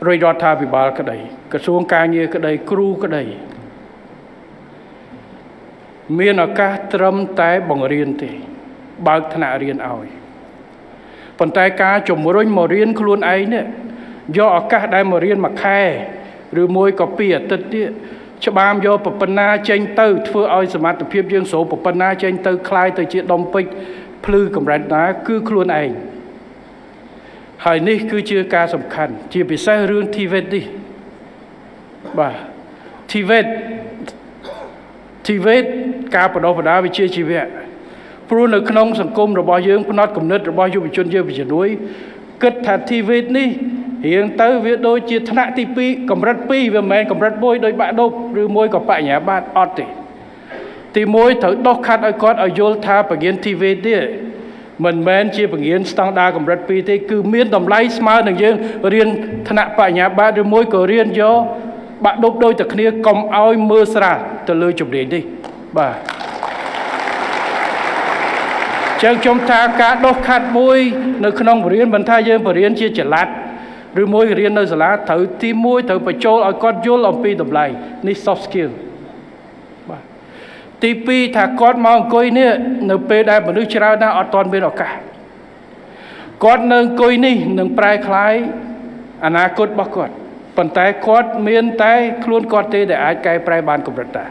rồiរដ្ឋាភិបាលក្តីក្រសួងការងារក្តីគ្រូក្តីមានឱកាសត្រឹមតែបង្រៀនទេបើកថ្នាក់រៀនឲ្យប៉ុន្តែការជំរុញមករៀនខ្លួនឯងនេះយកឱកាសដែលមករៀនមួយខែឬមួយក៏2អាទិត្យទៀតច្បាមយកប្រពន្ធណាចេញទៅធ្វើឲ្យសមត្ថភាពយើងស្រូបប្រពន្ធណាចេញទៅคล้ายទៅជាដុំពេជ្រភ្លឺកម្រិតណាគឺខ្លួនឯងហើយនេះគឺជាការសំខាន់ជាពិសេសរឿង TVET នេះបាទ TVET ការបដិបដាវិជ្ជាជីវៈព្រោះនៅក្នុងសង្គមរបស់យើងផ្នត់គំនិតរបស់យុវជនយើងជំនួយគិតថា TVET នេះរៀងទៅវាដូចជាថ្នាក់ទី2កម្រិត2វាមិនមែនកម្រិត1ដោយបាក់ឌុបឬមួយក៏បញ្ញាបត្រអត់ទេទី1ត្រូវដោះខាត់ឲ្យគាត់ឲ្យយល់ថាបង្រៀន TVET នេះមិនមែនជាបង្រៀនស្តង់ដារកម្រិត2ទេគឺមានតម្លៃស្មើនឹងយើងរៀនថ្នាក់បញ្ញាបត្រឬមួយក៏រៀនយកបាក់ឌុបដូចតែគ្នាកុំឲ្យមើលស្រាលទៅលើជំនាញនេះបាទចឹងខ្ញុំថាការដោះខាត់មួយនៅក្នុងបរិញ្ញាបត្រមិនថាយើងបរិញ្ញាបត្រជាចល័តឬមួយរៀននៅសាលាត្រូវទី1ត្រូវបញ្ចូលឲ្យគាត់យល់អំពីតម្លៃនេះ soft skill បាទទី2ថាគាត់មកអង្គុយនេះនៅពេលដែលមនុស្សច្រើនណាស់អត់ទាន់មានឱកាសគាត់នៅអង្គុយនេះនឹងប្រែក្លាយអនាគតរបស់គាត់ប៉ុន្តែគាត់មានតែខ្លួនគាត់ទេដែលអាចកែប្រែបានកម្រិតតា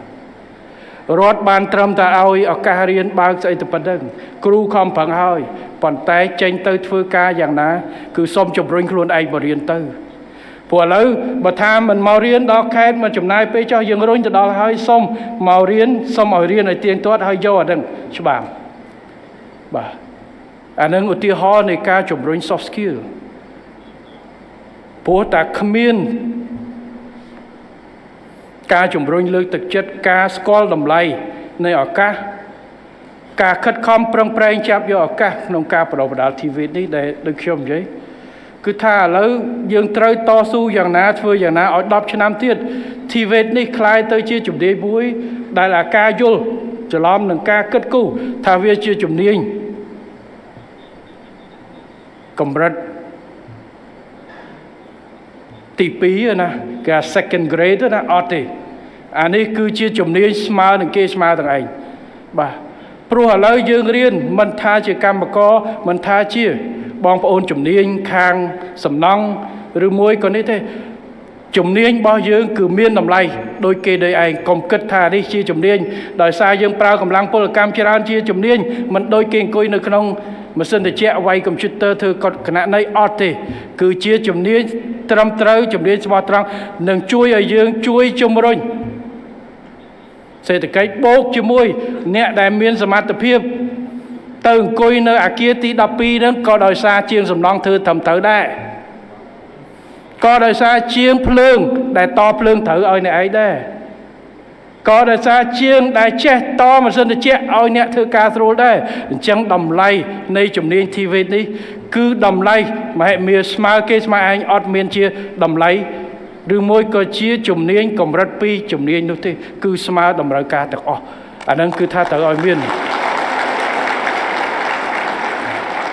រដ្ឋបានត្រឹមតែឲ្យឱកាសរៀនបើកស្អីទៅប៉ុណ្្នឹងគ្រូខំប្រឹងហើយប៉ុន្តែចេញទៅធ្វើការយ៉ាងណាគឺសូមជំរុញខ្លួនឯងមករៀនទៅព្រោះឥឡូវបើថាមិនមករៀនដល់ខេត្តមិនចំណាយពេលចោះយើងរុញទៅដល់ហើយសូមមករៀនសូមឲ្យរៀនឲ្យទៀងទាត់ហើយយកអាហ្នឹងច្បាស់បាទអាហ្នឹងឧទាហរណ៍នៃការជំរុញ soft skill ព្រោះតែគ្មានការជំរុញលើកទឹកចិត្តការស្គាល់តម្លៃនៃឱកាសការខិតខំប្រឹងប្រែងចាប់យកឱកាសក្នុងការបដិបដាល TVET នេះដែលដូចខ្ញុំនិយាយគឺថាឥឡូវយើងត្រូវតស៊ូយ៉ាងណាធ្វើយ៉ាងណាឲ្យ10ឆ្នាំទៀត TVET នេះคล้ายទៅជាជំនាញមួយដែលអាការយល់ច្រឡំនឹងការគិតគូរថាវាជាជំនាញកម្រិតទី2ណាគេ second grade ណាអត់ទេអានេះគឺជាជំនាញស្មើនឹងគេស្មើទាំងឯងបាទព្រោះឥឡូវយើងរៀនមិនថាជាកម្មករមិនថាជាបងប្អូនជំនាញខាងសំណង់ឬមួយក៏នេះទេជំនាញរបស់យើងគឺមានតម្លៃដោយគេដោយឯងកុំគិតថានេះជាជំនាញដោយសារយើងប្រើកម្លាំងពលកម្មច្រើនជាជំនាញមិនដូចគេអង្គុយនៅក្នុងម៉ាស៊ីនត្រជាក់វាយកុំព្យូទ័រធ្វើកត់គណនេយ្យអត់ទេគឺជាជំនាញត្រឹមត្រូវជំនាញស្មោះត្រង់នឹងជួយឲ្យយើងជួយជំរុញសេដ្ឋកិច្ចបូកជាមួយអ្នកដែលមានសមត្ថភាពទៅអង្គុយនៅអាគារទី12ហ្នឹងក៏ដោយសារជាងសំណង់ធ្វើត្រឹមត្រូវដែរក៏ដោយសារជាងភ្លើងដែលតភ្លើងត្រូវឲ្យអ្នកឯងដែរក៏ដោយសារជាងដែលចេះតម៉ាស៊ីនត្រជាក់ឲ្យអ្នកធ្វើការស្រួលដែរអញ្ចឹងតម្លៃនៃជំនាញ TVET នេះគឺតម្លៃមហិមាស្មើគេស្មើឯងអត់មានជាតម្លៃឬមួយក៏ជាជំនាញកម្រិត2ជំនាញនោះទេគឺស្មើតម្រូវការទាំងអស់អាហ្នឹងគឺថាត្រូវឲ្យមាន